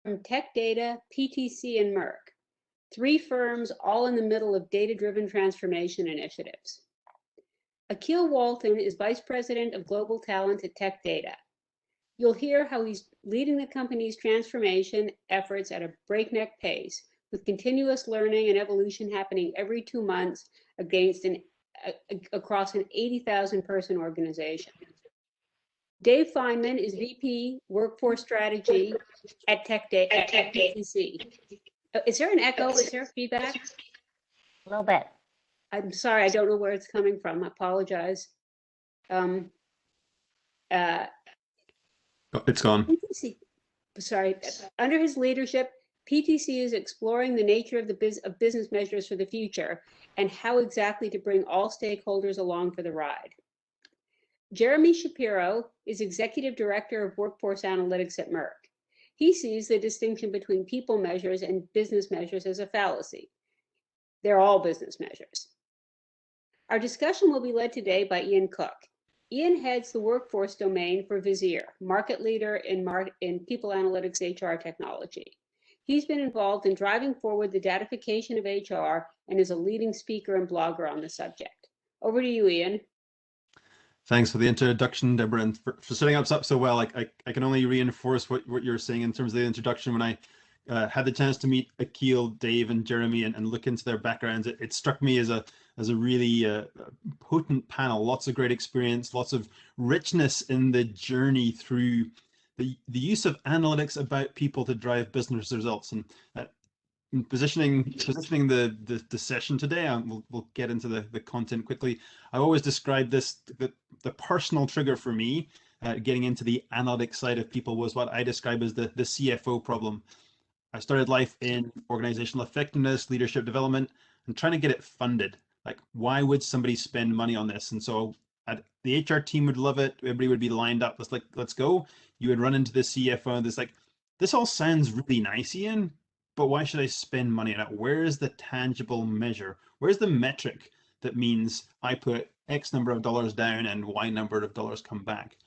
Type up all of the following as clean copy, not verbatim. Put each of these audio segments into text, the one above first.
from Tech Data, PTC, and Merck, three firms all in the middle of data-driven transformation initiatives. Akil Walton is Vice President of Global Talent at Tech Data. You'll hear how he's leading the company's transformation efforts at a breakneck pace, with continuous learning and evolution happening every 2 months across an 80,000 person organization. Dave Feynman is VP Workforce Strategy at PTC. Is there an echo? Is there feedback? A little bit. I'm sorry, I don't know where it's coming from. I apologize. It's gone. PTC, sorry. Under his leadership, PTC is exploring the nature of business measures for the future and how exactly to bring all stakeholders along for the ride. Jeremy Shapiro is Executive Director of Workforce Analytics at Merck. He sees the distinction between people measures and business measures as a fallacy. They're all business measures. Our discussion will be led today by Ian Cook. Ian heads the workforce domain for Vizier, market leader in people analytics HR technology. He's been involved in driving forward the datification of HR and is a leading speaker and blogger on the subject. Over to you, Ian. Thanks for the introduction, Deborah, and for setting us up so well. I can only reinforce what you're saying in terms of the introduction. When I had the chance to meet Akil, Dave, and Jeremy and look into their backgrounds, it struck me as a really potent panel. Lots of great experience, lots of richness in the journey through the use of analytics about people to drive business results. And in positioning the session today, we'll get into the content quickly. I always describe this, the personal trigger for me, getting into the analytics side of people, was what I describe as the CFO problem. I started life in organizational effectiveness, leadership development, and trying to get it funded. Like, why would somebody spend money on this? And so the HR team would love it. Everybody would be lined up. Let's go. You would run into the CFO and it's like, this all sounds really nice, Ian, but why should I spend money on it? Where is the tangible measure? Where's the metric that means I put X number of dollars down and Y number of dollars come back?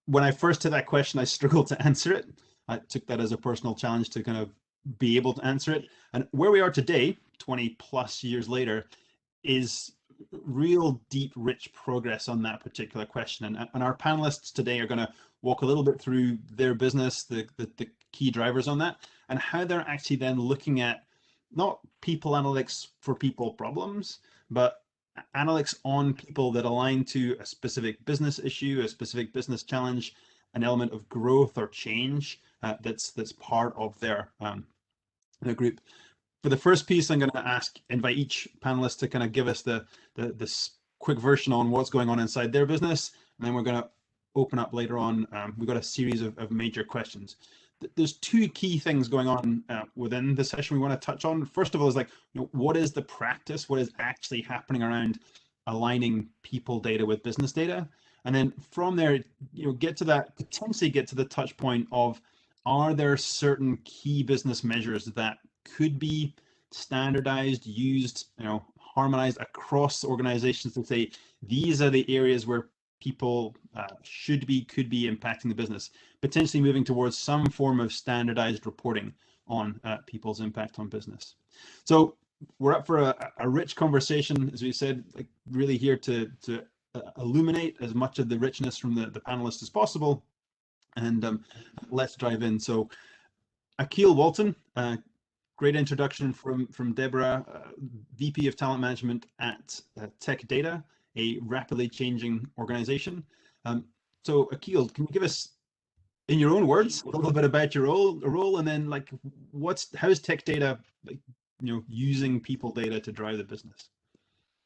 When I first had that question, I struggled to answer it. I took that as a personal challenge to kind of be able to answer it. And where we are today, 20 plus years later, is real deep, rich progress on that particular question. And our panelists today are going to walk a little bit through their business, the key drivers on that, and how they're actually then looking at not people analytics for people problems, but analytics on people that align to a specific business issue, a specific business challenge, an element of growth or change that's part of their group. For the first piece, I'm going to invite each panelist to kind of give us this quick version on what's going on inside their business, and then we're going to open up later on. We've got a series of major questions. There's two key things going on within the session we want to touch on. First of all, is like, what is the practice? What is actually happening around aligning people data with business data? And then from there, potentially get to the touch point of, are there certain key business measures that could be standardized, used, harmonized across organizations to say, these are the areas where people could be impacting the business, potentially moving towards some form of standardized reporting on people's impact on business. So we're up for a rich conversation, as we said, like really here to illuminate as much of the richness from the panelists as possible. And let's dive in. So Akil Walton, great introduction from Deborah, VP of Talent Management at Tech Data, a rapidly changing organization. So Akil, can you give us, in your own words, a little bit about your role, and then like how is Tech Data using people data to drive the business?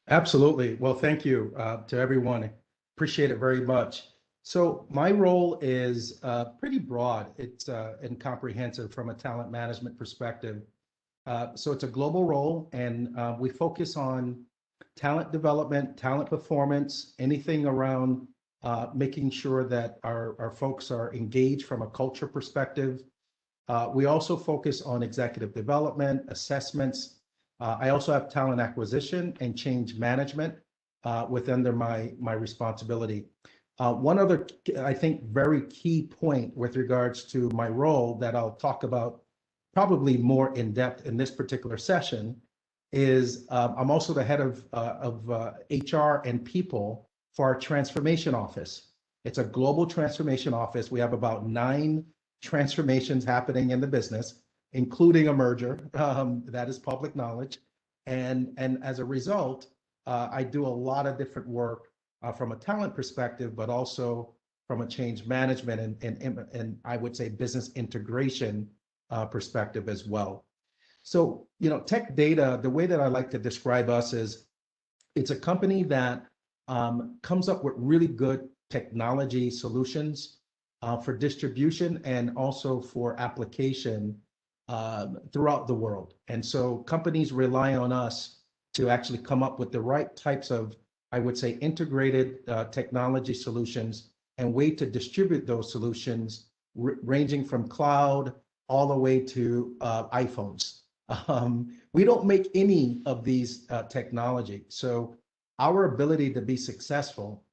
Absolutely. Well, thank you to everyone. Appreciate it very much. So my role is pretty broad. It's and comprehensive from a talent management perspective. So it's a global role, and we focus on talent development, talent performance, anything around making sure that our folks are engaged from a culture perspective. We also focus on executive development, assessments. I also have talent acquisition and change management within my responsibility. One other, I think, very key point with regards to my role that I'll talk about probably more in depth in this particular session is I'm also the head of HR and people for our transformation office. It's a global transformation office. We have about 9 transformations happening in the business, including a merger. That is public knowledge. And as a result, I do a lot of different work from a talent perspective, but also from a change management and I would say business integration perspective as well. So, Tech Data, the way that I like to describe us is it's a company that comes up with really good technology solutions for distribution and also for application throughout the world. And so companies rely on us to actually come up with the right types of, I would say, integrated technology solutions and way to distribute those solutions, ranging from cloud all the way to iPhones. We don't make any of these technology. So our ability to be successful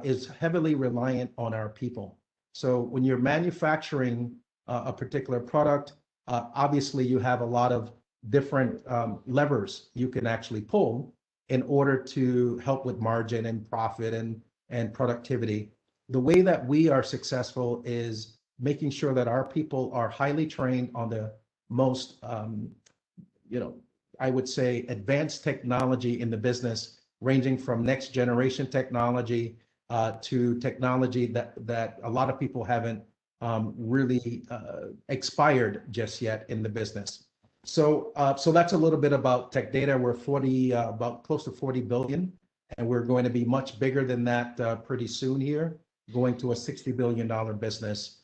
is heavily reliant on our people. So when you're manufacturing a particular product, obviously you have a lot of different levers you can actually pull in order to help with margin and profit and productivity. The way that we are successful is making sure that our people are highly trained on the most, I would say, advanced technology in the business, ranging from next generation technology to technology that a lot of people haven't really expired just yet in the business. So that's a little bit about Tech Data. We're about close to 40 billion, and we're going to be much bigger than that pretty soon here, going to a $60 billion business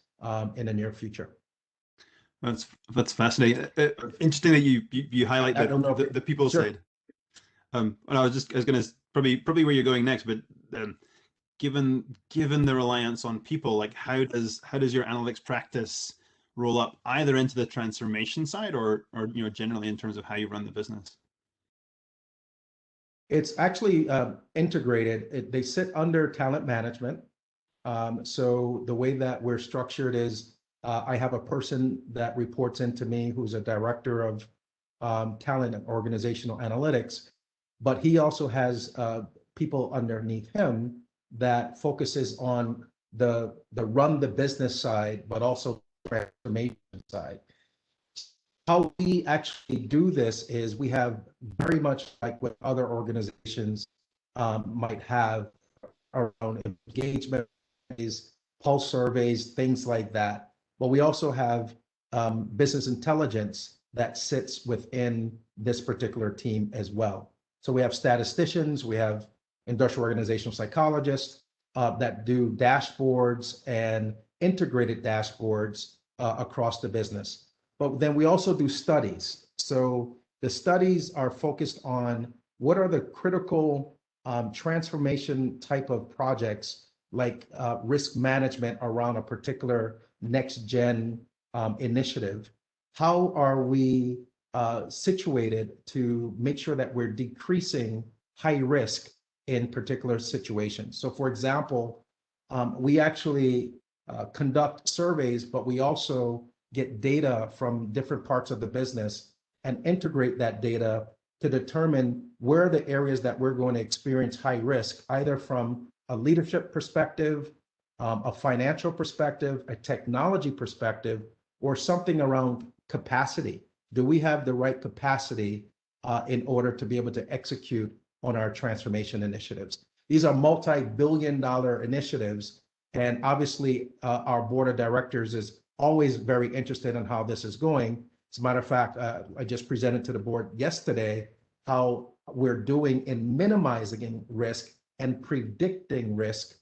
in the near future. That's fascinating. Interesting that you highlight the people Sure. side. And I was going to probably where you're going next, but given the reliance on people, like how does your analytics practice roll up either into the transformation side or generally in terms of how you run the business? It's actually integrated. They sit under talent management. So the way that we're structured is I have a person that reports into me who's a director of talent and organizational analytics, but he also has people underneath him that focuses on the run the business side, but also transformation side. How we actually do this is we have very much like what other organizations might have around engagement, pulse surveys, things like that. But we also have business intelligence that sits within this particular team as well. So we have statisticians, we have industrial organizational psychologists that do dashboards and integrated dashboards across the business. But then we also do studies. So the studies are focused on what are the critical transformation type of projects, like risk management around a particular next gen initiative. How are we situated to make sure that we're decreasing high risk in particular situations? So for example, we actually conduct surveys, but we also get data from different parts of the business and integrate that data to determine where are the areas that we're going to experience high risk, either from a leadership perspective, a financial perspective, a technology perspective, or something around capacity. Do we have the right capacity in order to be able to execute on our transformation initiatives? These are multi-billion-dollar initiatives, and obviously our board of directors is always very interested in how this is going. As a matter of fact, I just presented to the board yesterday how we're doing in minimizing risk and predicting risk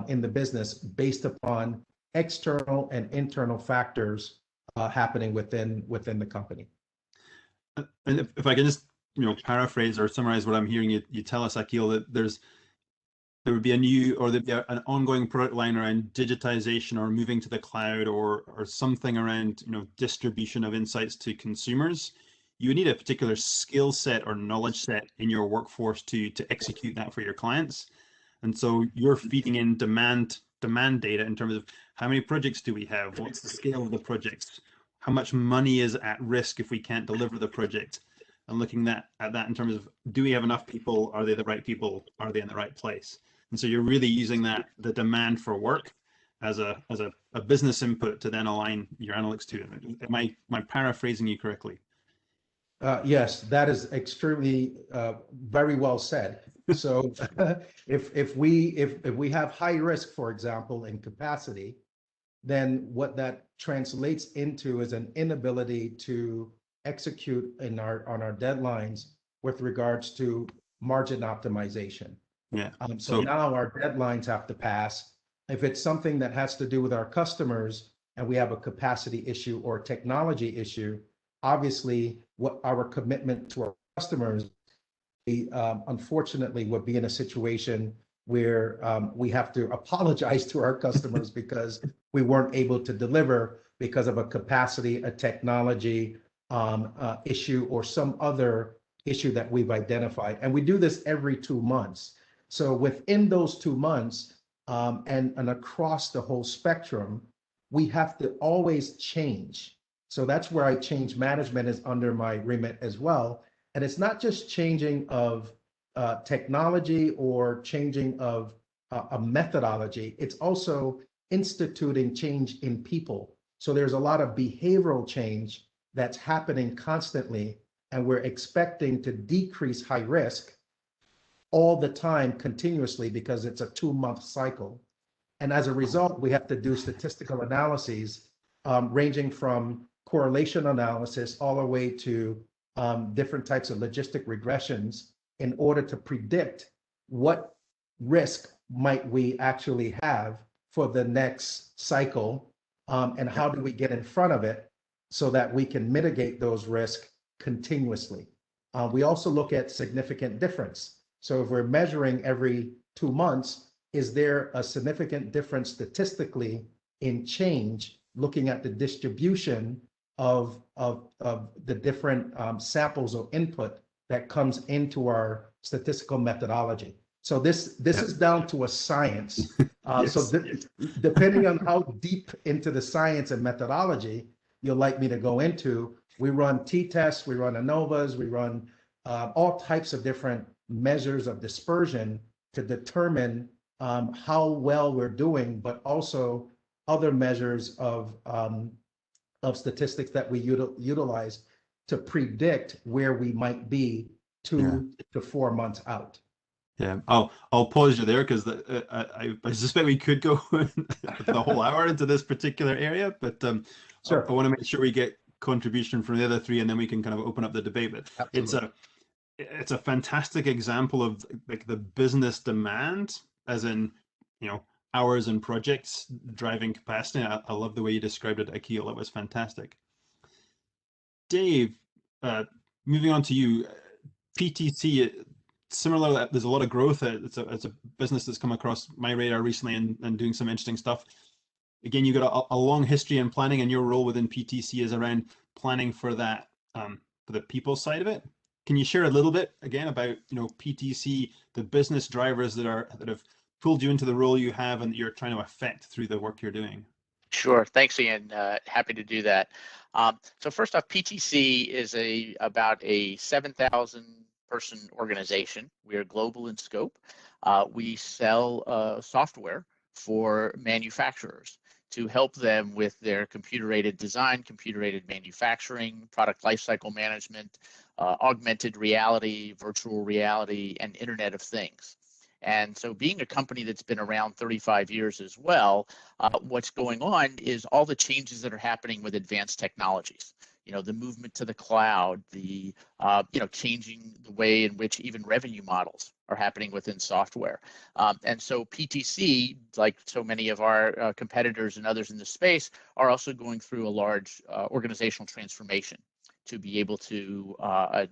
in the business based upon external and internal factors happening within the company. And if I can just paraphrase or summarize what I'm hearing you tell us, Akil, that there would be an ongoing product line around digitization or moving to the cloud or something around distribution of insights to consumers. You would need a particular skill set or knowledge set in your workforce to execute that for your clients. And so you're feeding in demand data in terms of how many projects do we have? What's the scale of the projects? How much money is at risk if we can't deliver the project? And looking at that in terms of, do we have enough people? Are they the right people? Are they in the right place? And so you're really using the demand for work as a business input to then align your analytics to it. Am I paraphrasing you correctly? Yes, that is extremely very well said. So if we have high risk, for example, in capacity, then what that translates into is an inability to execute on our deadlines with regards to margin optimization. Yeah. So now our deadlines have to pass. If it's something that has to do with our customers and we have a capacity issue or technology issue, obviously what our commitment to our customers, we unfortunately would be in a situation where we have to apologize to our customers because we weren't able to deliver because of a capacity, a technology issue, or some other issue that we've identified. And we do this every 2 months. So within those 2 months and across the whole spectrum, we have to always change. So that's where change management is under my remit as well. And it's not just changing of technology or changing of a methodology. It's also instituting change in people. So there's a lot of behavioral change that's happening constantly, and we're expecting to decrease high risk all the time continuously because it's a 2-month cycle. And as a result, we have to do statistical analyses ranging from correlation analysis all the way to different types of logistic regressions in order to predict what risk might we actually have for the next cycle, and how do we get in front of it so that we can mitigate those risks continuously. We also look at significant difference. So if we're measuring every 2 months, is there a significant difference statistically in change, looking at the distribution of the different samples or input that comes into our statistical methodology. So this is down to a science. Yes. So depending on how deep into the science and methodology you'd like me to go into, we run t-tests, we run ANOVAs, we run all types of different measures of dispersion to determine how well we're doing, but also other measures of statistics that we utilize to predict where we might be 2 to 4 months out. Yeah, I'll pause you there because I suspect we could go the whole hour into this particular area, but Sure. I want to make sure we get contribution from the other three, and then we can kind of open up the debate. But Absolutely. it's a fantastic example of like the business demand, as in, you know, hours and projects driving capacity. I love the way you described it, Akil. It was fantastic. Dave, moving on to you, PTC. Similar, there's a lot of growth. It's a business that's come across my radar recently and doing some interesting stuff. Again, you've got a long history in planning, and your role within PTC is around planning for that, for the people side of it. Can you share a little bit again about, you know, PTC, the business drivers that have pulled you into the role you have and that you're trying to affect through the work you're doing? Sure. Thanks, Ian. Happy to do that. So first off, PTC is about a 7,000 person organization. We are global in scope. We sell software for manufacturers to help them with their computer-aided design, computer-aided manufacturing, product lifecycle management, augmented reality, virtual reality, and Internet of Things. And so being a company that's been around 35 years as well, what's going on is all the changes that are happening with advanced technologies. You know, the movement to the cloud, the changing the way in which even revenue models are happening within software. And so PTC, like so many of our competitors and others in the space, are also going through a large organizational transformation to be able to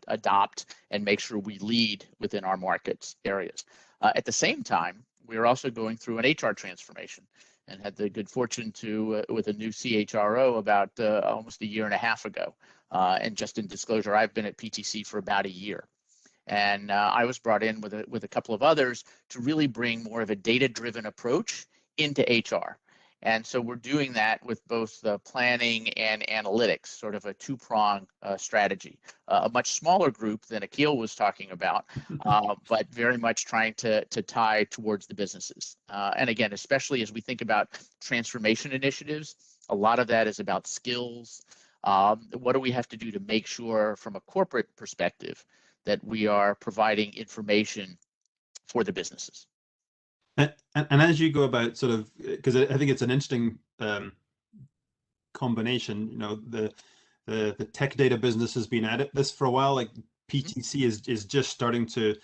adopt and make sure we lead within our markets areas. At the same time, we're also going through an HR transformation, and had the good fortune to, with a new CHRO about almost a year and a half ago. And just in disclosure, I've been at PTC for about a year. And I was brought in with a couple of others to really bring more of a data-driven approach into HR. And so we're doing that with both the planning and analytics, sort of a two-prong strategy. A much smaller group than Akil was talking about, but very much trying to tie towards the businesses. And again, especially as we think about transformation initiatives, a lot of that is about skills. What do we have to do to make sure from a corporate perspective that we are providing information for the businesses? And as you go about sort of, because I think it's an interesting combination, you know, the tech data business has been at this for a while. Like PTC is just starting to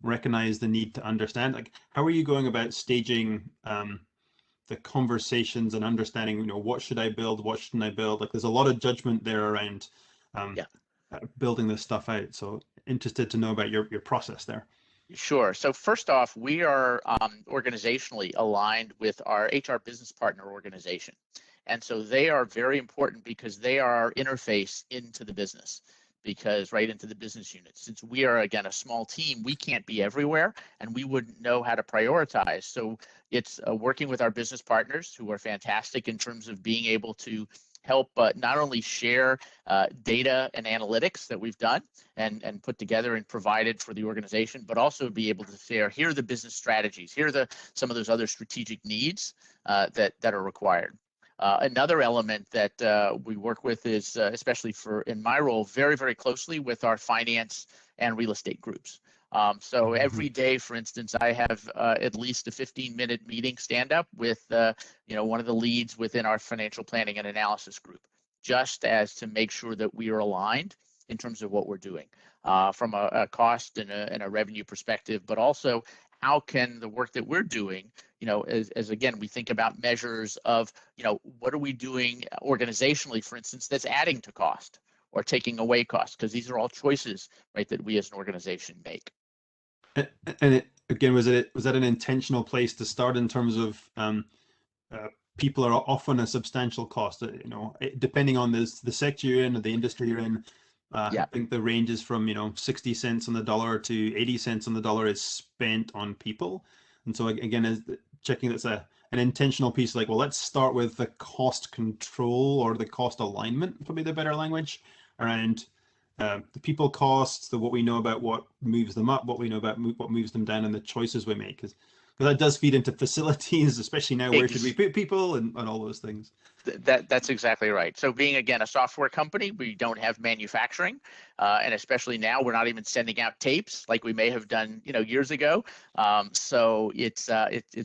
recognize the need to understand. Like, how are you going about staging the conversations and understanding, you know, what should I build, what shouldn't I build? Like, there's a lot of judgment there around building this stuff out. So interested to know about your process there. Sure. So first off, we are organizationally aligned with our HR business partner organization. And so they are very important because they are our interface into the business, because right into the business unit. Since we are, again, a small team, we can't be everywhere and we wouldn't know how to prioritize. So it's working with our business partners, who are fantastic in terms of being able to help not only share data and analytics that we've done and put together and provided for the organization, but also be able to share, here are the business strategies, here are some of those other strategic needs that are required. Another element that we work with is, especially in my role, very, very closely with our finance and real estate groups. So every day, for instance, I have at least a 15-minute meeting stand up with one of the leads within our financial planning and analysis group, just as to make sure that we are aligned in terms of what we're doing from a cost and a revenue perspective, but also how can the work that we're doing, you know, as again, we think about measures of, you know, what are we doing organizationally, for instance, that's adding to cost or taking away cost, because these are all choices, right, that we as an organization make. And again, was that an intentional place to start in terms of people are often a substantial cost, you know, depending on the sector you're in or the industry you're in. I think the range is from, you know, 60 cents on the dollar to 80 cents on the dollar is spent on people. And so again, as checking that's an intentional piece, like, well, let's start with the cost control or the cost alignment, probably the better language, around the people costs, what we know about what moves them up, what we know about what moves them down, and the choices we make. Because that does feed into facilities, especially now, where should we put people and all those things. That's exactly right. So being, again, a software company, we don't have manufacturing, and especially now we're not even sending out tapes like we may have done, you know, years ago. So it's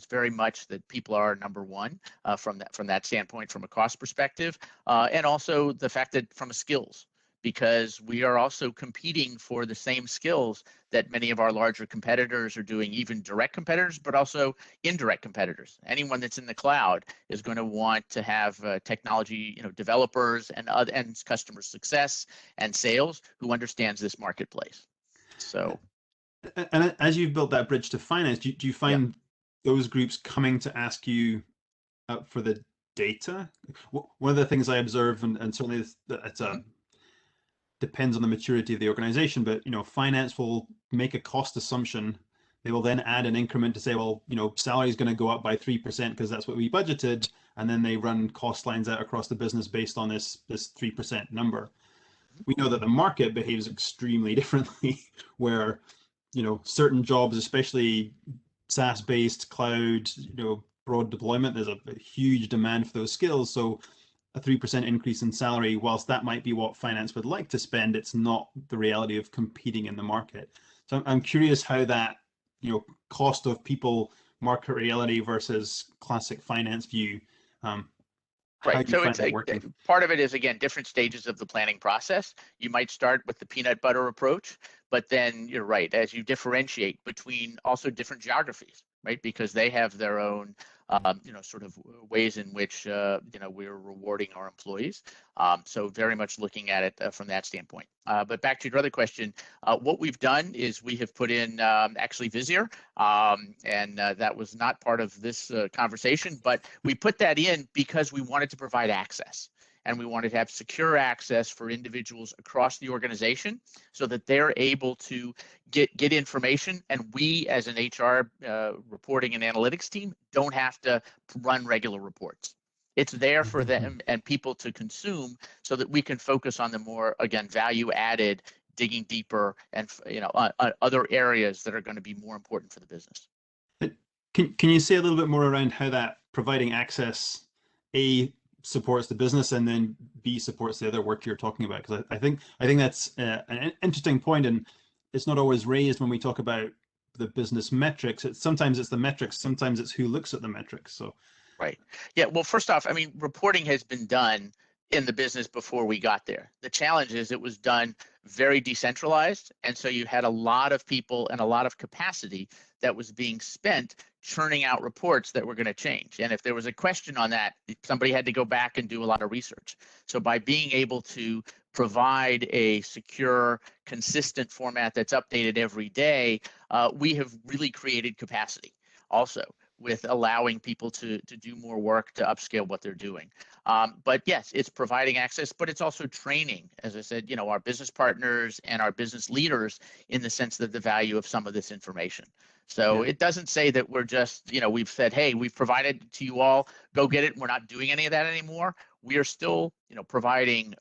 very much that people are number one from that standpoint, from a cost perspective, and also the fact that from a skills, because we are also competing for the same skills that many of our larger competitors are doing, even direct competitors, but also indirect competitors. Anyone that's in the cloud is going to want to have technology, you know, developers and customer success and sales who understands this marketplace. So, and as you've built that bridge to finance, do you find those groups coming to ask you for the data? One of the things I observe, and certainly it's a depends on the maturity of the organization, but, you know, finance will make a cost assumption. They will then add an increment to say, well, you know, salary is going to go up by 3% because that's what we budgeted, and then they run cost lines out across the business based on this 3% number. We know that the market behaves extremely differently, where, you know, certain jobs, especially SaaS-based cloud, you know, broad deployment, there's a huge demand for those skills. So a 3% increase in salary, whilst that might be what finance would like to spend, it's not the reality of competing in the market. So I'm curious how that, you know, cost of people, market reality versus classic finance view. Right. So it's part of it is, again, different stages of the planning process. You might start with the peanut butter approach, but then you're right, as you differentiate between also different geographies, right? Because they have their own, you know, sort of ways in which, you know, we're rewarding our employees. So very much looking at it from that standpoint. But back to your other question, what we've done is we have put in actually Visier, and that was not part of this conversation, but we put that in because we wanted to provide access. and we wanted to have secure access for individuals across the organization so that they're able to get information, and we as an HR reporting and analytics team don't have to run regular reports. It's there for them and people to consume so that we can focus on the more, again, value added, digging deeper, and other areas that are going to be more important for the business. Can you say a little bit more around how that providing access, A, supports the business, and then B, supports the other work you're talking about? Because I think that's an interesting point, and it's not always raised when we talk about the business metrics. Sometimes it's the metrics, sometimes it's who looks at the metrics. So, right. Yeah. Well, first off, I mean, reporting has been done in the business before we got there. The challenge is it was done very decentralized, and so you had a lot of people and a lot of capacity that was being spent churning out reports that were going to change. And if there was a question on that, somebody had to go back and do a lot of research. So by being able to provide a secure, consistent format that's updated every day, we have really created capacity also with allowing people to do more work to upscale what they're doing. But yes, it's providing access, but it's also training, as I said, our business partners and our business leaders in the sense that the value of some of this information. So it doesn't say that we're just, we've said, hey, we've provided it to you all, go get it. We're not doing any of that anymore. We are still, providing,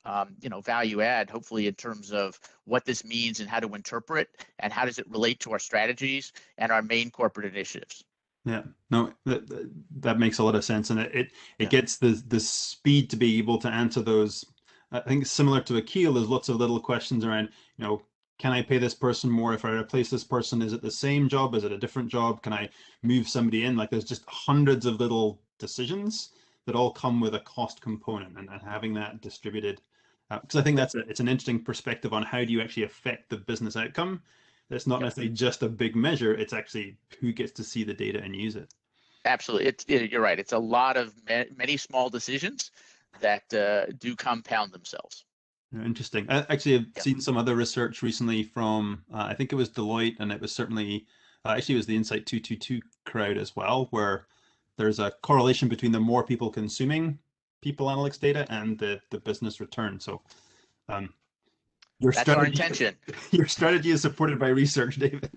value add, hopefully in terms of what this means and how to interpret and how does it relate to our strategies and our main corporate initiatives. Yeah, no, that makes a lot of sense, and it gets the speed to be able to answer those. I think similar to Akil, there's lots of little questions around, can I pay this person more if I replace this person? Is it the same job? Is it a different job? Can I move somebody in? Like, there's just hundreds of little decisions that all come with a cost component, and having that distributed, because I think it's an interesting perspective on how do you actually affect the business outcome. It's not necessarily just a big measure, it's actually who gets to see the data and use it. Absolutely. You're right. It's a lot of many small decisions that do compound themselves. Interesting. I actually have seen some other research recently from, I think it was Deloitte, and it was certainly, actually it was the Insight 222 crowd as well, where there's a correlation between the more people consuming people analytics data and the business return. So that's our intention. Your strategy is supported by research, David.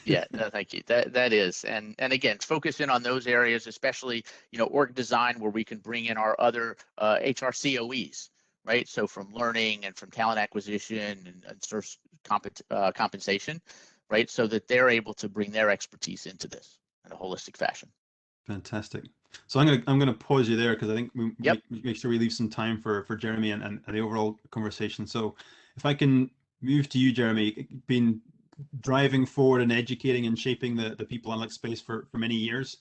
Yeah, no, thank you. That is, and again, focus in on those areas, especially org design, where we can bring in our other HR COEs, right? So from learning and from talent acquisition and source compensation, right? So that they're able to bring their expertise into this in a holistic fashion. Fantastic. So I'm gonna pause you there because I think we make sure we leave some time for Jeremy and the overall conversation. So if I can move to you, Jeremy, been driving forward and educating and shaping the people analytics space for many years.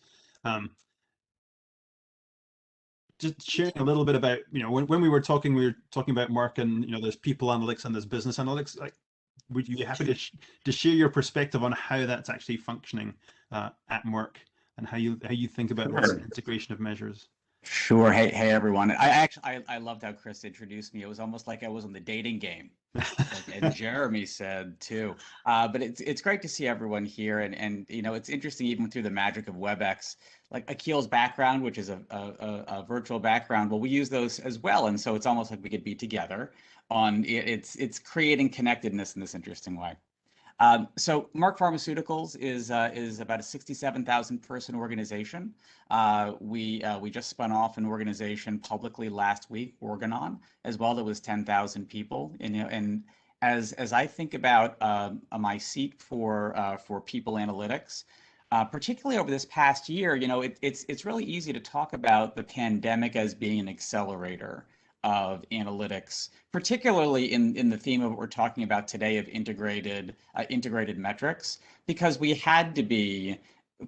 Just sharing a little bit about, when we were talking about Mark and, there's people analytics and there's business analytics. Like, would you be happy to share your perspective on how that's actually functioning at Mark and how you think about this integration of measures? Sure. Hey, everyone. I loved how Chris introduced me. It was almost like I was on the dating game, and Jeremy said too. But it's great to see everyone here, and it's interesting even through the magic of WebEx, like Akil's background, which is a virtual background. Well, we use those as well, and so it's almost like we could be together on it's creating connectedness in this interesting way. So Mark Pharmaceuticals is about a 67,000 person organization. We just spun off an organization publicly last week, Organon, as well. That was 10,000 people. And as I think about my seat for people analytics, particularly over this past year, it's really easy to talk about the pandemic as being an accelerator of analytics, particularly in the theme of what we're talking about today of integrated metrics, because we had to be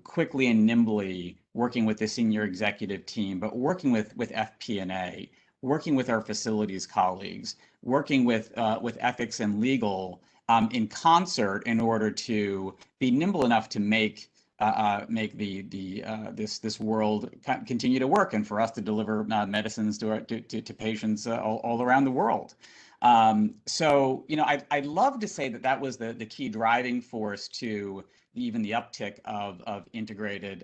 quickly and nimbly working with the senior executive team, but working with FP&A, working with our facilities colleagues, working with ethics and legal in concert in order to be nimble enough to make this world continue to work, and for us to deliver medicines to patients all around the world. So I'd love to say that was the key driving force to even the uptick of integrated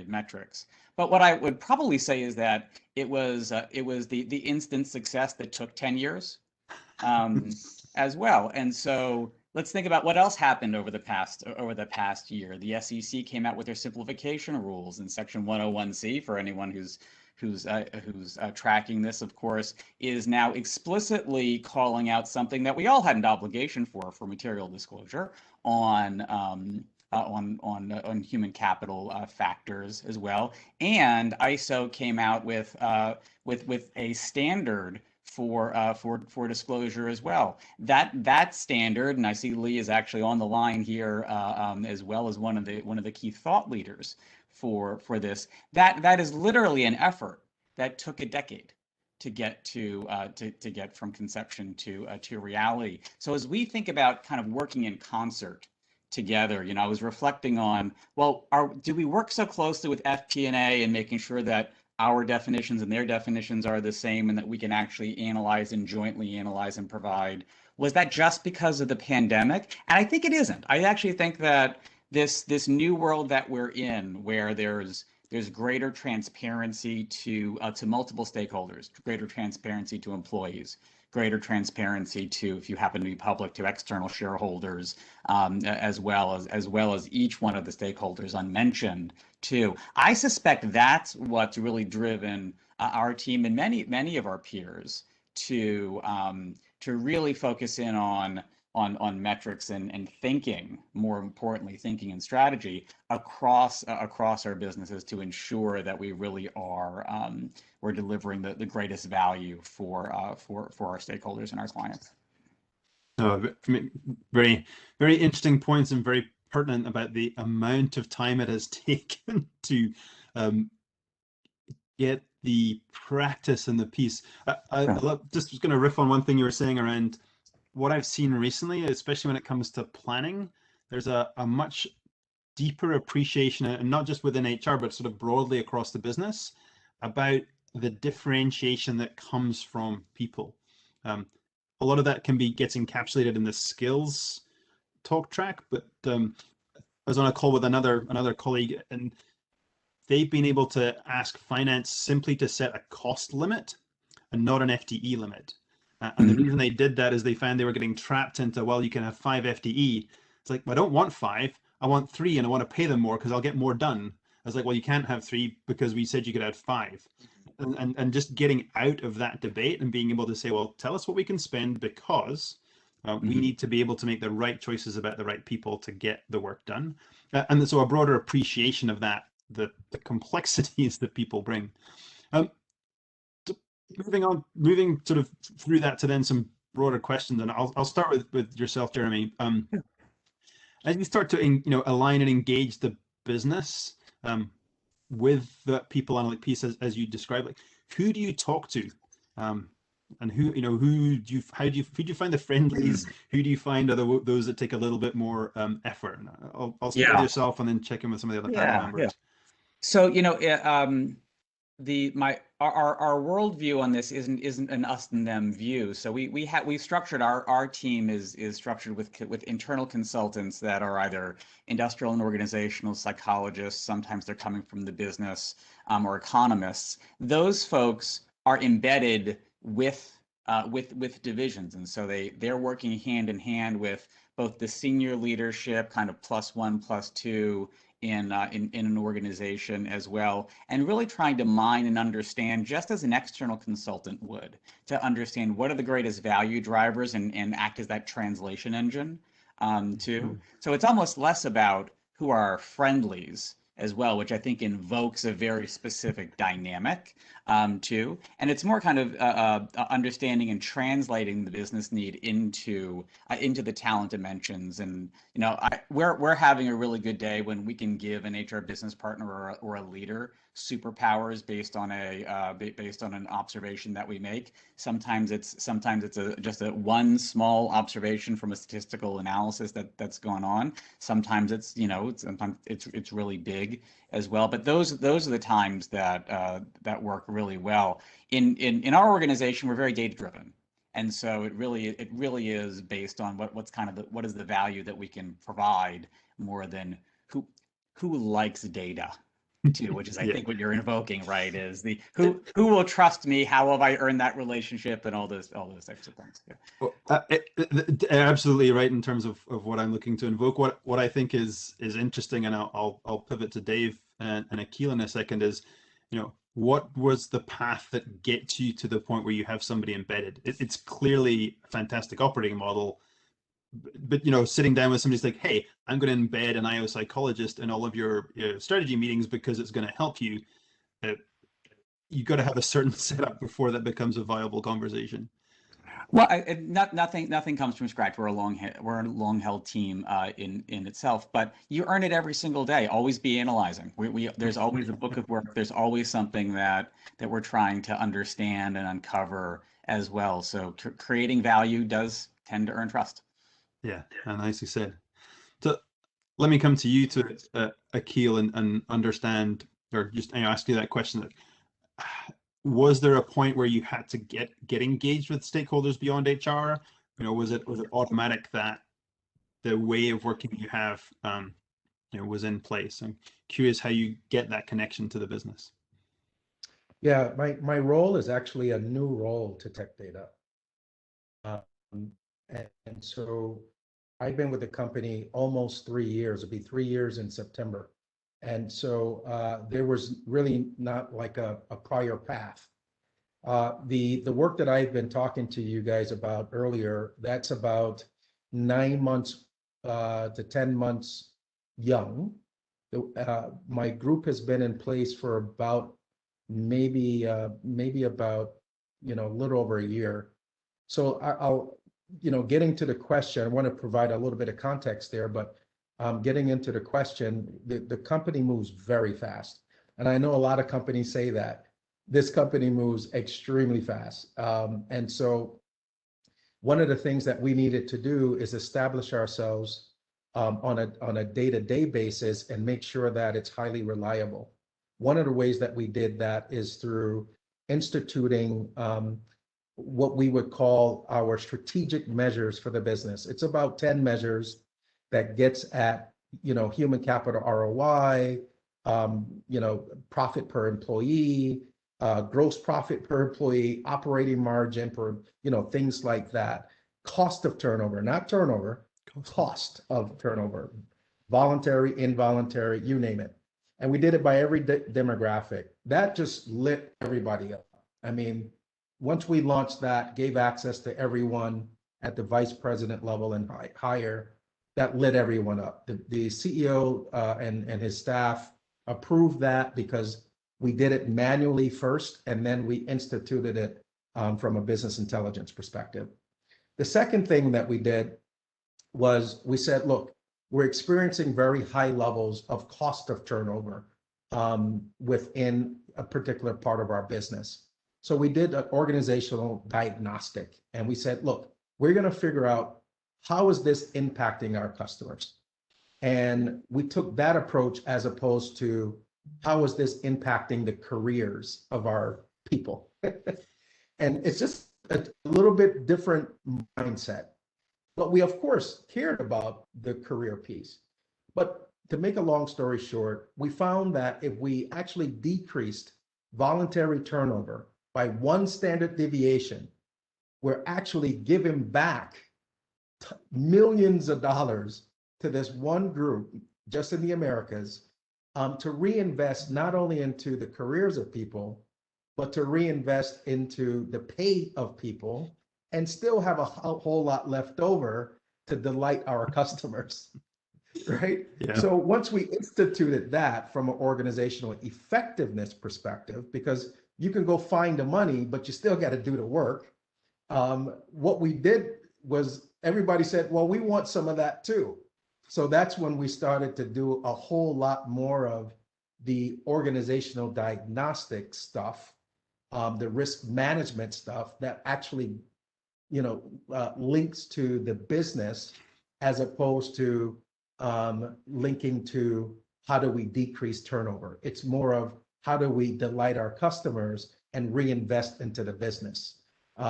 metrics. But what I would probably say is that it was the instant success that took 10 years as well. And so let's think about what else happened over the past year. The SEC came out with their simplification rules in Section 101C. For anyone who's tracking this, of course, is now explicitly calling out something that we all had an obligation for material disclosure on human capital factors as well. And ISO came out with a standard for disclosure as well. That standard, and I see Lee is actually on the line here as well as one of the key thought leaders for this. That is literally an effort that took a decade to get to get from conception to reality. So as we think about kind of working in concert together, I was reflecting on, well, do we work so closely with FP&A and making sure that our definitions and their definitions are the same and that we can actually analyze and jointly analyze and provide? Was that just because of the pandemic? And I think it isn't. I actually think that this new world that we're in, where there's greater transparency to multiple stakeholders, greater transparency to employees, greater transparency to, if you happen to be public, to external shareholders, as well as each one of the stakeholders unmentioned too. I suspect that's what's really driven our team and many of our peers to really focus in on metrics and thinking, more importantly, thinking and strategy across our businesses to ensure that we really are we're delivering the greatest value for our stakeholders and our clients. Very, very interesting points and very pertinent about the amount of time it has taken to get the practice and the piece. I just was going to riff on one thing you were saying around what I've seen recently, especially when it comes to planning. There's a much deeper appreciation, and not just within HR, but sort of broadly across the business, about the differentiation that comes from people. A lot of that gets encapsulated in the skills talk track, but I was on a call with another colleague, and they've been able to ask finance simply to set a cost limit and not an FTE limit. And the reason they did that is they found they were getting trapped into, well, you can have 5 FTE. It's like, well, I don't want 5, I want 3, and I want to pay them more because I'll get more done. I was like, well, you can't have 3 because we said you could have 5. And just getting out of that debate and being able to say, well, tell us what we can spend, because we need to be able to make the right choices about the right people to get the work done. And so a broader appreciation of that, the complexities that people bring. Moving sort of through that to then some broader questions, and I'll start with yourself, Jeremy. As you start to align and engage the business with the people analytic piece as you described, like, who do you talk to, and who do you find the friendlies? Who do you find are those that take a little bit more effort? And I'll start with yourself and then check in with some of the other panel members. Yeah. So our worldview on this isn't an us and them view. So we've structured our team is structured with internal consultants that are either industrial and organizational psychologists. Sometimes they're coming from the business, or economists. Those folks are embedded with divisions, and so they're working hand in hand with both the senior leadership, kind of +1, +2. In an organization as well, and really trying to mine and understand, just as an external consultant would, to understand what are the greatest value drivers and act as that translation engine too. So it's almost less about who are our friendlies as well, which I think invokes a very specific dynamic too. And it's more kind of understanding and translating the business need into the talent dimensions. And we're having a really good day when we can give an HR business partner or a leader superpowers based on an observation that we make. Sometimes it's just a one small observation from a statistical analysis that's going on. Sometimes it's really big as well. But those are the times that work really well. In our organization, we're very data driven. And so it really is based on what is the value that we can provide, more than who likes data. too, which is I Yeah. think what you're invoking, right? Is the who will trust me? How have I earned that relationship and all those types of things. Yeah. Well, absolutely right in terms of what I'm looking to invoke. What I think is interesting, and I'll pivot to Dave and Akil in a second, is, what was the path that gets you to the point where you have somebody embedded? It's clearly a fantastic operating model, but sitting down with somebody's like, hey, I'm going to embed an IO psychologist in all of your strategy meetings because it's going to help you. You got to have a certain setup before that becomes a viable conversation. Well, nothing comes from scratch. We're a long held team in itself, but you earn it every single day. Always be analyzing. There's always a book of work. There's always something that we're trying to understand and uncover as well. So creating value does tend to earn trust. Yeah, nicely said. So let me come to you, to Akil, and understand, or just ask you that question. Was there a point where you had to get engaged with stakeholders beyond HR? Was it automatic that the way of working you have was in place? I'm curious how you get that connection to the business. Yeah, my role is actually a new role to Tech Data. And so I've been with the company almost 3 years. It'll be 3 years in September. And so there was really not like a prior path. The work that I've been talking to you guys about earlier, that's about 9 months to 10 months young. My group has been in place for about maybe about a little over a year. So I'll getting to the question, I want to provide a little bit of context there, but getting into the question, the company moves very fast. And I know a lot of companies say that. This company moves extremely fast. And so one of the things that we needed to do is establish ourselves on a day-to-day basis and make sure that it's highly reliable. One of the ways that we did that is through instituting what we would call our strategic measures for the business. It's about 10 measures that gets at, human capital ROI, profit per employee, gross profit per employee, operating margin per, things like that. Cost of turnover, not turnover, cost of turnover, voluntary, involuntary, you name it. And we did it by every demographic. That just lit everybody up. I mean, once we launched that, gave access to everyone at the vice president level and higher, that lit everyone up. The CEO and his staff approved that because we did it manually first, and then we instituted it from a business intelligence perspective. The second thing that we did was we said, look, we're experiencing very high levels of cost of turnover within a particular part of our business. So we did an organizational diagnostic, and we said, look, we're going to figure out how is this impacting our customers? And we took that approach as opposed to how is this impacting the careers of our people? And it's just a little bit different mindset. But we, of course, cared about the career piece. But to make a long story short, we found that if we actually decreased voluntary turnover by 1 standard deviation, we're actually giving back millions of dollars to this one group just in the Americas to reinvest not only into the careers of people, but to reinvest into the pay of people and still have a whole lot left over to delight our customers, right? Yeah. So once we instituted that from an organizational effectiveness perspective, because you can go find the money, but you still got to do the work. What we did was everybody said, well, we want some of that too. So that's when we started to do a whole lot more of the organizational diagnostic stuff, the risk management stuff that actually, links to the business as opposed to linking to how do we decrease turnover. It's more of how do we delight our customers and reinvest into the business.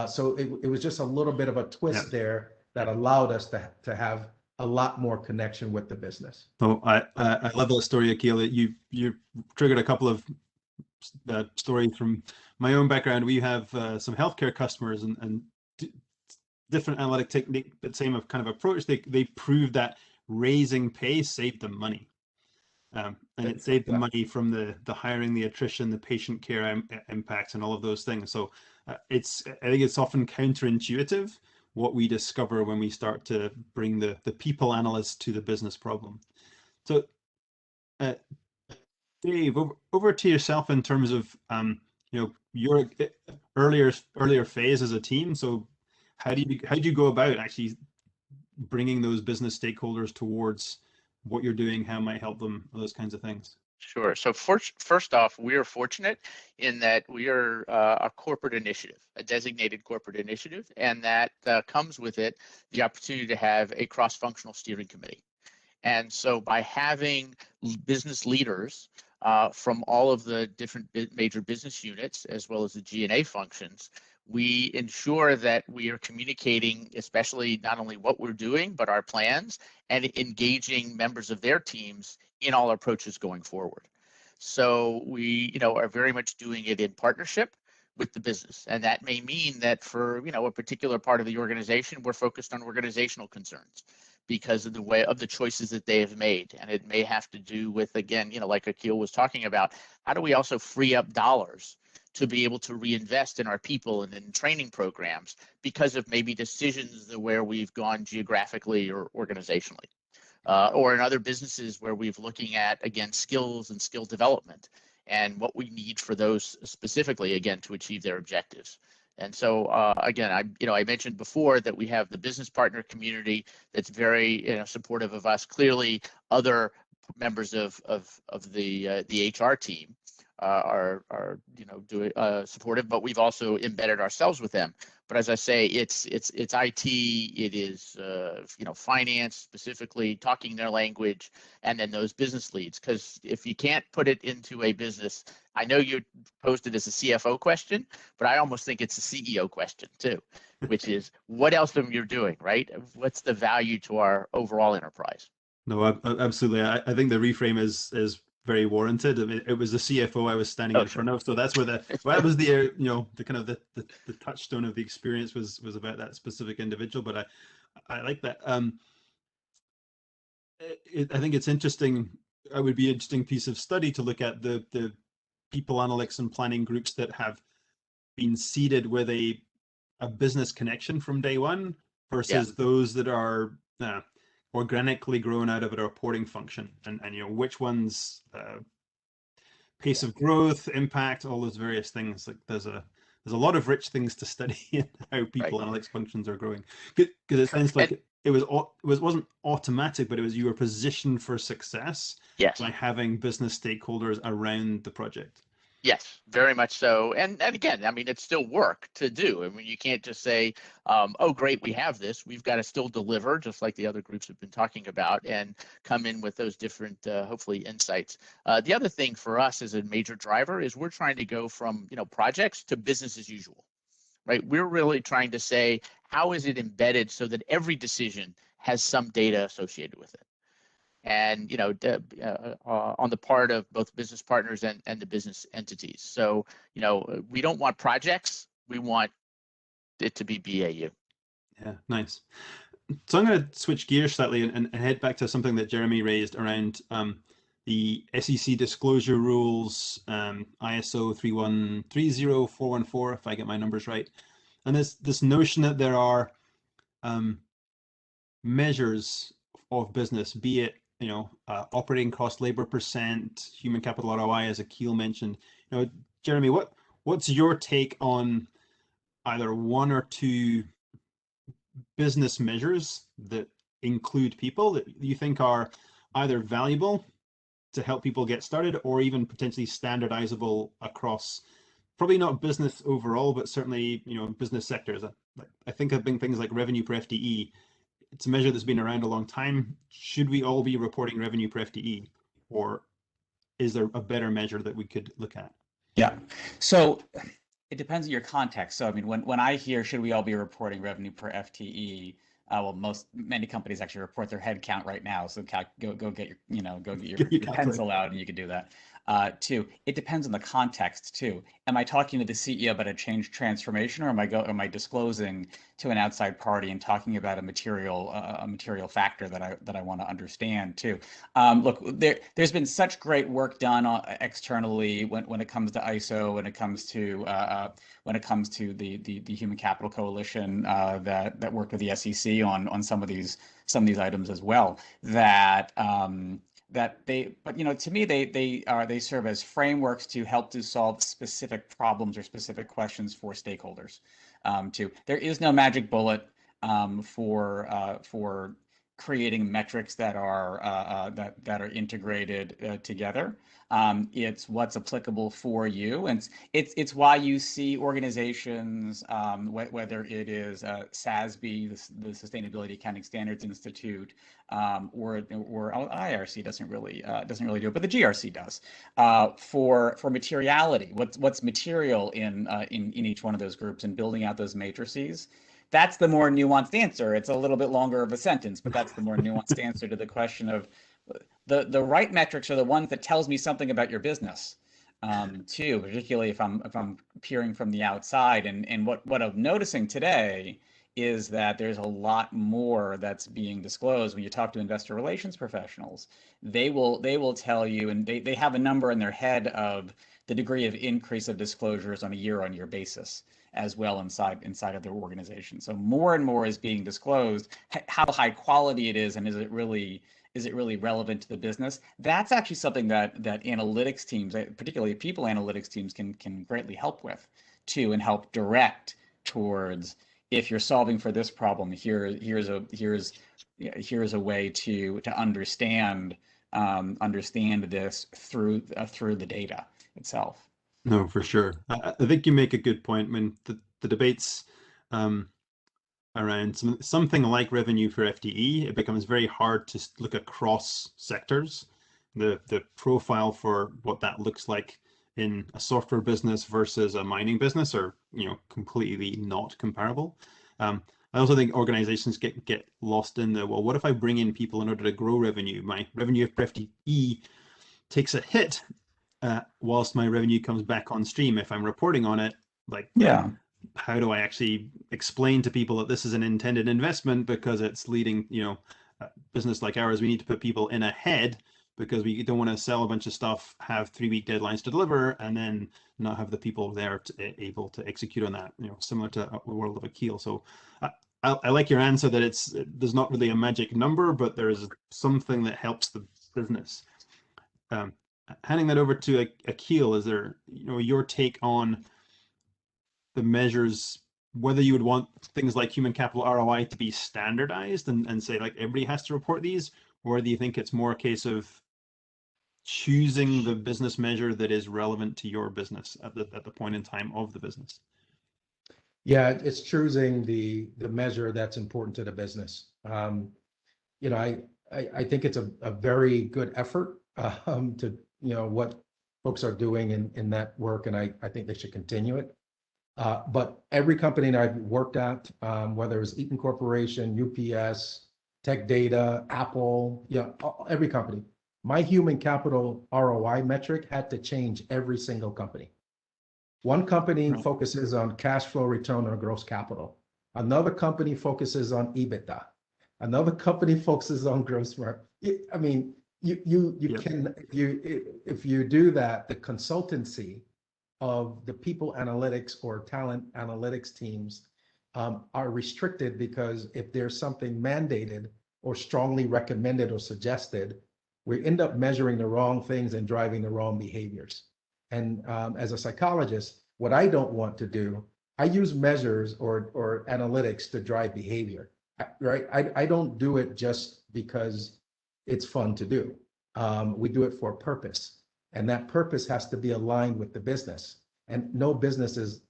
So it was just a little bit of a twist there that allowed us to have a lot more connection with the business. So I love that story, Akil. You triggered a couple of stories from my own background. We have some healthcare customers and different analytic technique, but same of kind of approach. They proved that raising pay saved them money. And it saved the money from the hiring, the attrition, the patient care impacts, and all of those things. So I think it's often counterintuitive what we discover when we start to bring the people analysts to the business problem. So Dave, over to yourself in terms of your earlier phase as a team. So how do you go about actually bringing those business stakeholders towards what you're doing, how it might help them, those kinds of things? Sure. So first off, we are fortunate in that we are a corporate initiative, a designated corporate initiative, and that comes with it the opportunity to have a cross-functional steering committee. And so by having business leaders from all of the different major business units, as well as the G&A functions, we ensure that we are communicating, especially not only what we're doing, but our plans, and engaging members of their teams in all approaches going forward. So we, are very much doing it in partnership with the business. And that may mean that for, a particular part of the organization, we're focused on organizational concerns because of the way of the choices that they have made. And it may have to do with, again, like Akil was talking about, how do we also free up dollars to be able to reinvest in our people and in training programs because of maybe decisions where we've gone geographically or organizationally, or in other businesses where we've looking at, again, skills and skill development and what we need for those specifically, again, to achieve their objectives. And so, again, I mentioned before that we have the business partner community that's very supportive of us. Clearly, other members of the HR team are doing supportive, but we've also embedded ourselves with them. But as I say, it's IT, it is finance, specifically talking their language, and then those business leads. Because if you can't put it into a business, I know you posed it as a CFO question, but I almost think it's a CEO question too, which is what else are you doing, right? What's the value to our overall enterprise? No, absolutely. I think the reframe is very warranted. I mean, it was the CFO I was standing in front of, so that's where that was the the kind of the touchstone of the experience was about that specific individual. But I like that. I think it's interesting. It would be an interesting piece of study to look at the people analytics and planning groups that have been seeded with a business connection from day one versus those that are organically grown out of a reporting function, and which ones pace of growth, impact, all those various things. Like there's a lot of rich things to study in how people analytics functions are growing, because it sounds like it wasn't automatic, but it was you were positioned for success by having business stakeholders around the project. Yes, very much so. And again, I mean, it's still work to do. I mean, you can't just say, oh, great, we have this. We've got to still deliver, just like the other groups have been talking about, and come in with those different, hopefully, insights. The other thing for us as a major driver is we're trying to go from, projects to business as usual, right? We're really trying to say, how is it embedded so that every decision has some data associated with it? And on the part of both business partners and the business entities. So we don't want projects, we want it to be BAU. Yeah, nice. So I'm going to switch gears slightly and head back to something that Jeremy raised around the SEC disclosure rules, ISO 3130414, if I get my numbers right. And this notion that there are measures of business, be it operating cost, labor percent, human capital ROI, as Akil mentioned. Jeremy, what's your take on either one or two business measures that include people that you think are either valuable to help people get started or even potentially standardizable across, probably not business overall, but certainly business sectors? I think of things like revenue per FTE. It's a measure that's been around a long time. Should we all be reporting revenue per FTE, or is there a better measure that we could look at? Yeah. So it depends on your context. So I mean, when I hear should we all be reporting revenue per FTE, Many companies actually report their head count right now. So go get your Get your pencil out and you can do that. Two, it depends on the context too. Am I talking to the CEO about a change transformation, or am I disclosing to an outside party and talking about a material factor that I want to understand too? Look, there's been such great work done externally when it comes to ISO, when it comes to the Human Capital Coalition that worked with the SEC on some of these items as well. To me, they serve as frameworks to help to solve specific problems or specific questions for stakeholders. There is no magic bullet for creating metrics that are integrated together. It's what's applicable for you, and it's why you see organizations, whether it is SASB, the Sustainability Accounting Standards Institute, or IRC doesn't really do it, but the GRC does for materiality. What's material in each one of those groups, and building out those matrices. That's the more nuanced answer. It's a little bit longer of a sentence, but that's the more nuanced answer to the question of the right metrics are the ones that tells me something about your business, too, particularly if I'm peering from the outside. And what I'm noticing today is that there's a lot more that's being disclosed. When you talk to investor relations professionals, they will tell you, and they have a number in their head of the degree of increase of disclosures on a year-on-year basis as well inside of their organization. So more and more is being disclosed. How high quality it is, and is it really relevant to the business? That's actually something that analytics teams, particularly people analytics teams, can greatly help with too, and help direct towards, if you're solving for this problem, here's a way to understand this through the data itself. No, for sure. I think you make a good point. I mean, the debates around something like revenue for FTE, it becomes very hard to look across sectors. The profile for what that looks like in a software business versus a mining business are, completely not comparable. I also think organizations get lost in well, what if I bring in people in order to grow revenue? My revenue per FTE takes a hit whilst my revenue comes back on stream. If I'm reporting on it, how do I actually explain to people that this is an intended investment because it's leading, a business like ours, we need to put people in ahead because we don't want to sell a bunch of stuff, have 3-week deadlines to deliver, and then not have the people there able to execute on that, similar to the world of Akil. So I like your answer that there's not really a magic number, but there is something that helps the business. Handing that over to Akil, is there, your take on the measures, whether you would want things like human capital ROI to be standardized and say like everybody has to report these, or do you think it's more a case of choosing the business measure that is relevant to your business at the point in time of the business? Yeah, it's choosing the measure that's important to the business. I think it's a very good effort to what folks are doing in that work, and I think they should continue it. But every company that I've worked at, whether it's Eaton Corporation, UPS, Tech Data, Apple, every company, my human capital ROI metric had to change every single company. One company focuses on cash flow return on gross capital. Another company focuses on EBITDA. Another company focuses on gross margin. I mean, if you do that, the consultancy of the people analytics or talent analytics teams are restricted, because if there's something mandated or strongly recommended or suggested, we end up measuring the wrong things and driving the wrong behaviors. And as a psychologist, what I don't want to do, I use measures or analytics to drive behavior, right? I don't do it just because it's fun to do. We do it for a purpose, and that purpose has to be aligned with the business. And no business is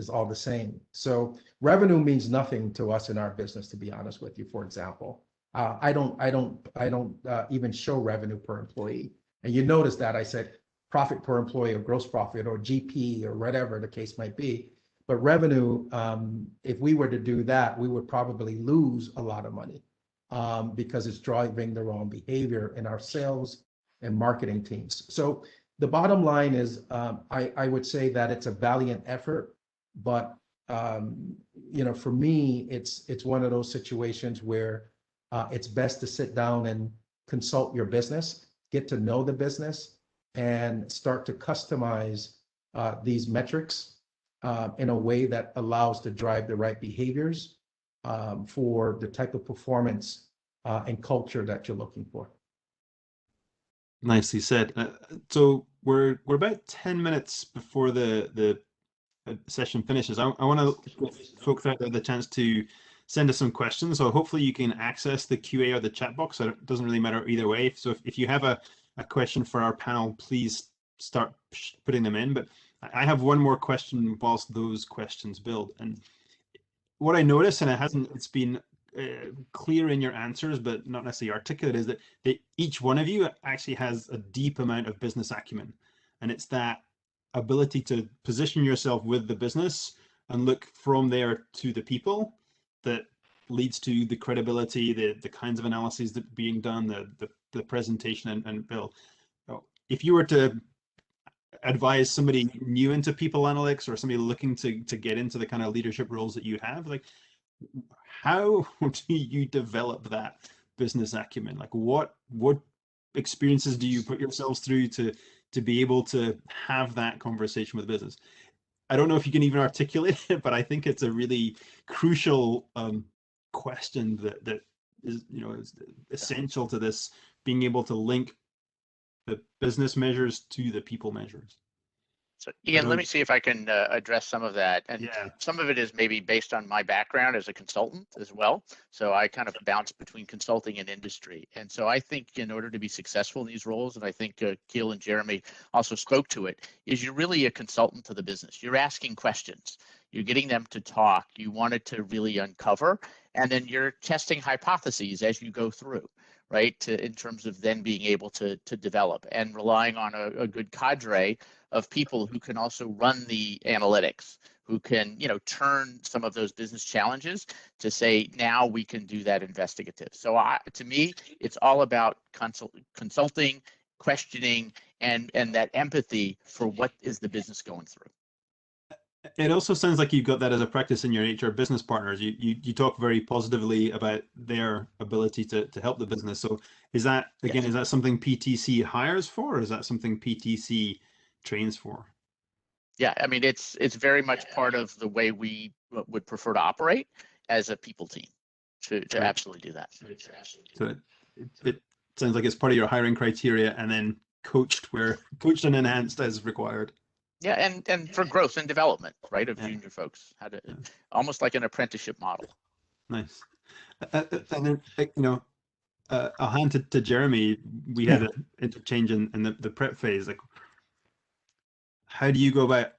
all the same. So revenue means nothing to us in our business, to be honest with you. For example, I don't even show revenue per employee. And you notice that I said profit per employee or gross profit or GP or whatever the case might be, But revenue, if we were to do that, we would probably lose a lot of money because it's driving the wrong behavior in our sales and marketing teams. So the bottom line is, I would say that it's a valiant effort, but for me, it's one of those situations where it's best to sit down and consult your business, get to know the business, and start to customize these metrics in a way that allows to drive the right behaviors for the type of performance and culture that you're looking for. Nicely said. So we're about 10 minutes before the session finishes. I want to give folks out there the chance to send us some questions. So hopefully you can access the QA or the chat box. So it doesn't really matter either way. So if you have a question for our panel, please start putting them in. But I have one more question whilst those questions build. And what I noticed, and it's been clear in your answers, but not necessarily articulate, is that each one of you actually has a deep amount of business acumen. And it's that ability to position yourself with the business and look from there to the people that leads to the credibility, the kinds of analyses that are being done, the presentation and build. If you were to advise somebody new into people analytics or somebody looking to get into the kind of leadership roles that you have, like, how do you develop that business acumen? Like, what experiences do you put yourselves through to be able to have that conversation with business? I don't know if you can even articulate it, but I think it's a really crucial question that is essential to this, being able to link the business measures to the people measures. So Ian, let me see if I can address some of that. And yeah, some of it is maybe based on my background as a consultant as well. So I kind of bounce between consulting and industry. And so I think in order to be successful in these roles, and I think Keel and Jeremy also spoke to it, is you're really a consultant to the business. You're asking questions. You're getting them to talk. You want it to really uncover. And then you're testing hypotheses as you go through, right? In terms of then being able to develop and relying on a good cadre of people who can also run the analytics, who can, turn some of those business challenges to say, now we can do that investigative. So to me, it's all about consulting, questioning, and that empathy for what is the business going through. It also sounds like you've got that as a practice in your HR business partners. You talk very positively about their ability to help the business. So is that, again, Yes. is that something PTC hires for, or is that something PTC trains for? Yeah, I mean, it's very much part of the way we would prefer to operate as a people team to absolutely do that. So it sounds like it's part of your hiring criteria, and then coached and enhanced as required. Yeah, and for growth and development, right, of Yeah. junior folks, almost like an apprenticeship model. Nice. And then, I'll hand it to Jeremy. We had an interchange in the prep phase. Like, how do you go about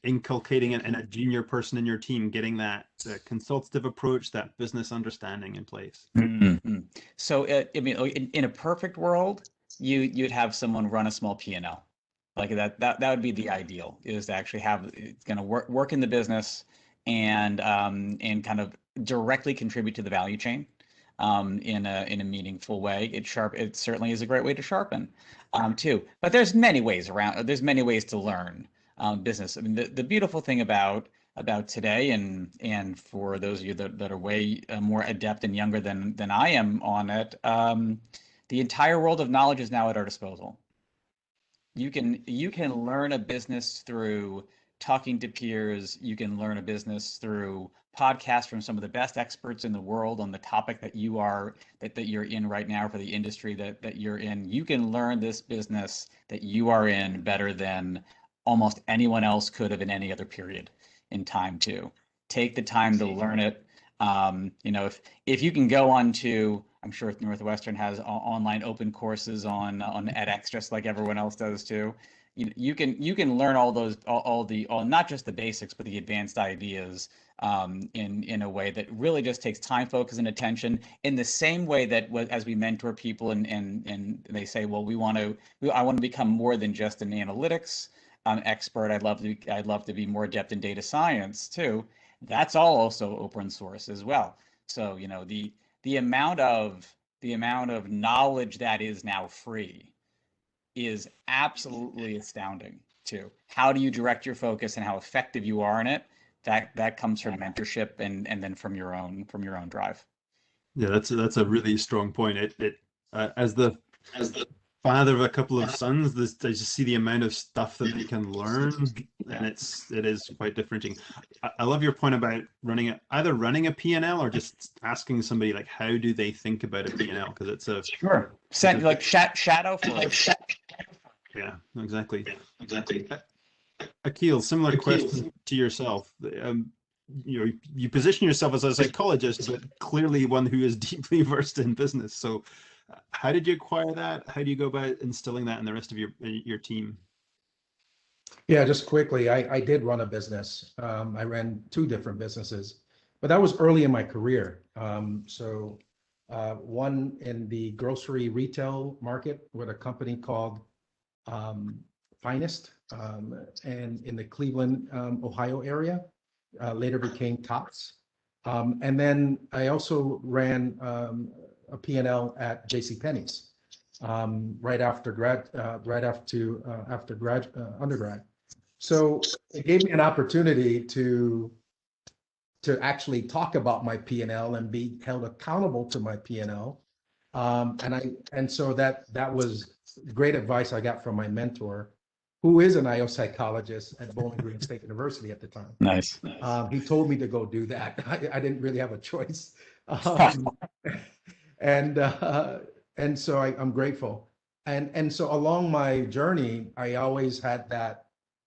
inculcating in a junior person in your team, getting that consultative approach, that business understanding in place? Mm-hmm. So, I mean, in a perfect world, you'd have someone run a small P&L. Like that would be the ideal, is to actually have it's going to work in the business and kind of directly contribute to the value chain in a meaningful way. It certainly is a great way to sharpen too. But there's many ways around. There's many ways to learn business. I mean, the beautiful thing about today, and for those of you that are way more adept and younger than I am on it, the entire world of knowledge is now at our disposal. You can learn a business through talking to peers. You can learn a business through podcasts from some of the best experts in the world on the topic that you're in right now, for the industry that you're in. You can learn this business that you are in better than almost anyone else could have in any other period in time too. Take the time to learn it. If you can go on to, I'm sure Northwestern has online open courses on edX, just like everyone else does too. You can learn all not just the basics, but the advanced ideas in a way that really just takes time, focus, and attention. In the same way that as we mentor people and they say, well, I want to become more than just an analytics expert. I'd love to be more adept in data science too. That's all also open source as well. So, you know, the amount of knowledge that is now free is absolutely astounding too. How do you direct your focus and how effective you are in it? That comes from mentorship and then from your own drive. Yeah, that's a really strong point. As the father of a couple of sons, I just see the amount of stuff that they can learn, and it is quite differentiating. I love your point about either running a P&L or just asking somebody like, how do they think about a P&L? Because it's a sure like shadow for yeah, exactly. Akil, similar question to yourself. You position yourself as a psychologist, but clearly one who is deeply versed in business. So how did you acquire that? How do you go about instilling that in the rest of your team? Yeah, just quickly, I did run a business. I ran 2 different businesses, but that was early in my career. One in the grocery retail market with a company called Finest, and in the Cleveland, Ohio area, later became Tops. And then I also ran a P&L at JCPenney's right after undergrad. So it gave me an opportunity to actually talk about my P&L and be held accountable to my P&L. And so that was great advice I got from my mentor, who is an IO psychologist at Bowling Green State University at the time. Nice. He told me to go do that. I didn't really have a choice. And so I'm grateful. And so along my journey, I always had that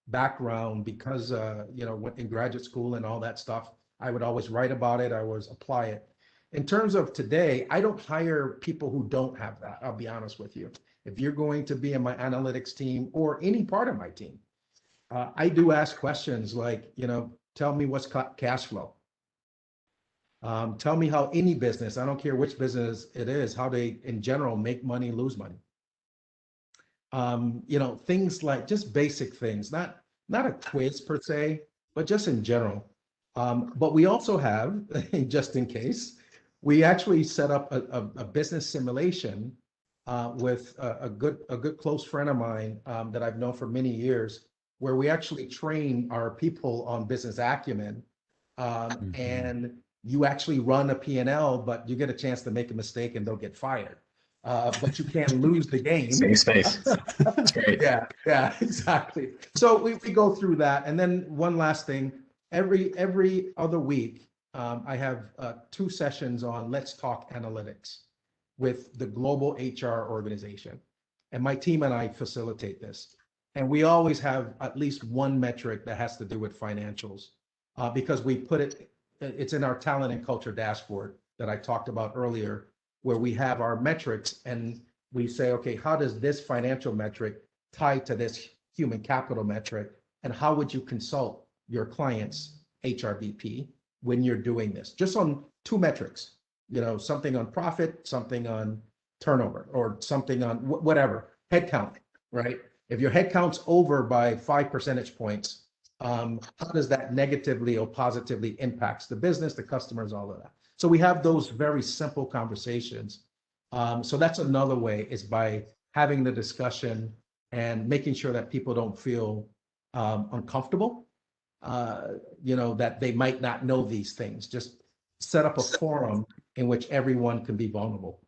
background because, in graduate school and all that stuff, I would always write about it. I always apply it. In terms of today, I don't hire people who don't have that. I'll be honest with you. If you're going to be in my analytics team or any part of my team, I do ask questions like, tell me what's cash flow. Tell me how any business, I don't care which business it is, how they in general make money, lose money. Things like just basic things, not a quiz per se, but just in general. But we also have, just in case, we actually set up a business simulation with a good close friend of mine that I've known for many years, where we actually train our people on business acumen, and you actually run a P&L, but you get a chance to make a mistake and they'll get fired. But you can't lose the game. Safe space. That's great. Yeah, exactly. So we go through that. And then one last thing, every other week, I have 2 sessions on Let's Talk Analytics with the global HR organization. And my team and I facilitate this. And we always have at least one metric that has to do with financials, because we it's in our talent and culture dashboard that I talked about earlier, where we have our metrics and we say, okay, how does this financial metric tie to this human capital metric? And how would you consult your client's HRBP when you're doing this? Just on 2 metrics, something on profit, something on turnover, or something on whatever, headcount, right? If your headcount's over by 5 percentage points, how does that negatively or positively impacts the business, the customers, all of that? So we have those very simple conversations. So that's another way, is by having the discussion and making sure that people don't feel uncomfortable, that they might not know these things. Just set up a forum in which everyone can be vulnerable.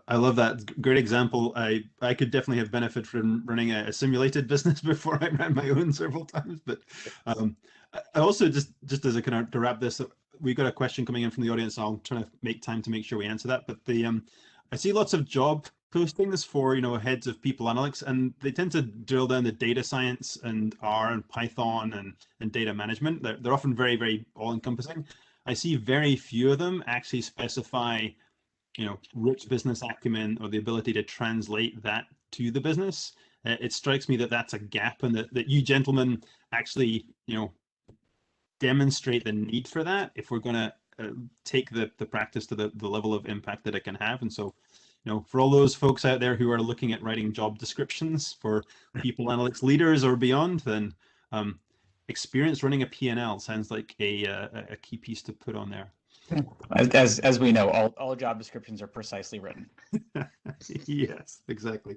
I love that. Great example. I could definitely have benefit from running a simulated business before I ran my own several times. But I also just as a kind of to wrap this up, we got a question coming in from the audience. I'll try to make time to make sure we answer that. But I see lots of job postings for heads of people analytics, and they tend to drill down the data science and R and Python and data management. They're often very, very all encompassing. I see very few of them actually specify rich business acumen or the ability to translate that to the business. It strikes me that that's a gap, and that you gentlemen actually demonstrate the need for that if we're going to take the practice to the level of impact that it can have. And so for all those folks out there who are looking at writing job descriptions for people analytics leaders or beyond, then experience running a P&L sounds like a key piece to put on there. As we know, all job descriptions are precisely written. Yes, exactly.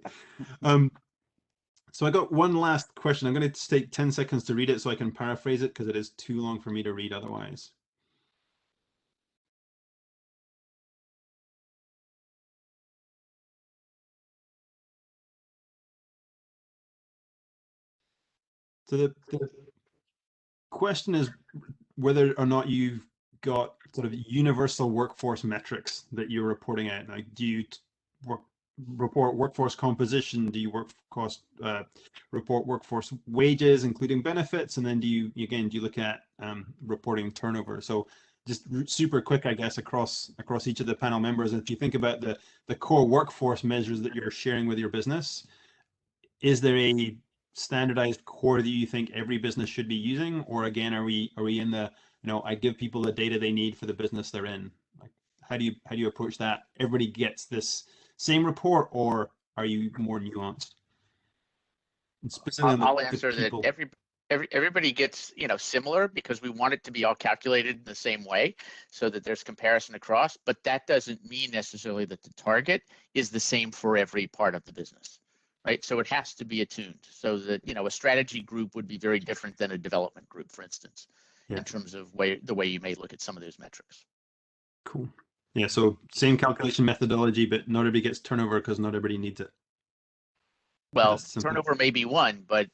So I got one last question. I'm going to take 10 seconds to read it so I can paraphrase it because it is too long for me to read otherwise. So the question is whether or not you've got sort of universal workforce metrics that you're reporting out. Like, do you report workforce composition? Do you report workforce wages, including benefits? And then do you look at reporting turnover? So just super quick, I guess, across each of the panel members, if you think about the core workforce measures that you're sharing with your business, is there a standardized core that you think every business should be using, or again, are we in the I give people the data they need for the business they're in? Like, how do you approach that? Everybody gets this same report, or are you more nuanced? I'll answer that everybody gets similar, because we want it to be all calculated in the same way so that there's comparison across, but that doesn't mean necessarily that the target is the same for every part of the business. Right, so it has to be attuned so that a strategy group would be very different than a development group, for instance, in terms of the way you may look at some of those metrics. Cool. Yeah, so same calculation methodology, but not everybody gets turnover because not everybody needs it. Well, turnover may be one, but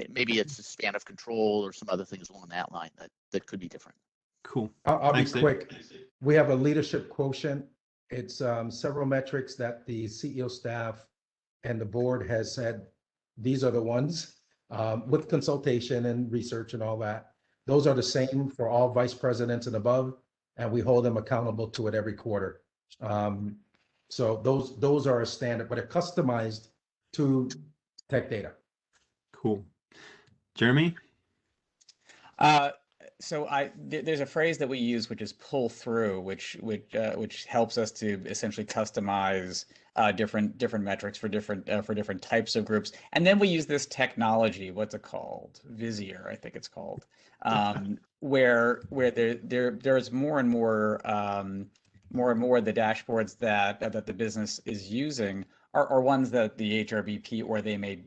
maybe it's a span of control or some other things along that line that could be different. Cool. I'll be quick. We have a leadership quotient. It's several metrics that the CEO staff and the board has said, these are the ones, with consultation and research and all that. Those are the same for all vice presidents and above, and we hold them accountable to it every quarter. So those are a standard, but they're customized to tech data. Cool. Jeremy? So there's a phrase that we use, which is pull through, which helps us to essentially customize different metrics for different types of groups. And then we use this technology, what's it called? Vizier, I think it's called, where there's more and more of the dashboards that the business is using are ones that the HRBP or they may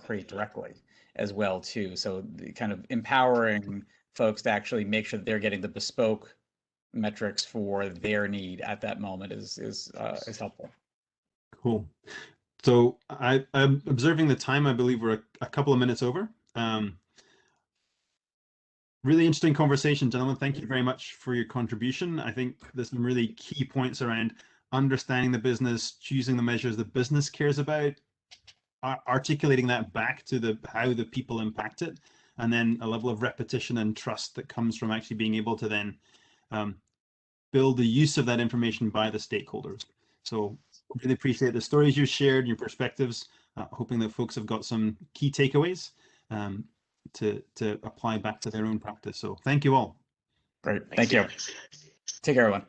create directly as well too. So the kind of empowering folks to actually make sure that they're getting the bespoke metrics for their need at that moment is helpful. Cool. So I'm observing the time. I believe we're a couple of minutes over. Really interesting conversation, gentlemen. Thank you very much for your contribution. I think there's some really key points around understanding the business, choosing the measures the business cares about, articulating that back to how the people impact it, and then a level of repetition and trust that comes from actually being able to then build the use of that information by the stakeholders. So really appreciate the stories you shared and your perspectives, hoping that folks have got some key takeaways to apply back to their own practice. So thank you all. Great. Thank you. Take care, everyone.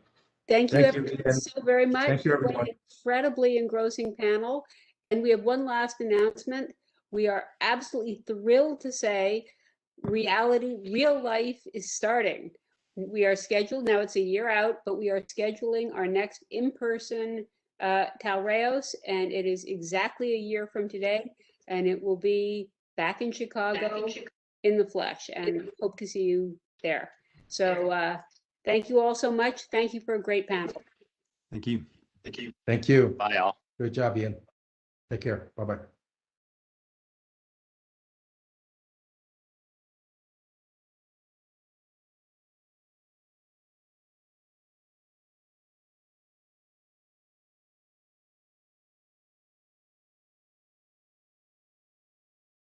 Thank you everyone so very much. Thank you, everyone. What an incredibly engrossing panel. And we have one last announcement. We are absolutely thrilled to say real life is starting. We are scheduled, now it's a year out, but we are scheduling our next in-person TALREOS, and it is exactly a year from today, and it will be back in Chicago in the flesh, and hope to see you there. So thank you all so much. Thank you for a great panel. Thank you. Thank you. Bye, all. Good job, Ian. Take care. Bye-bye.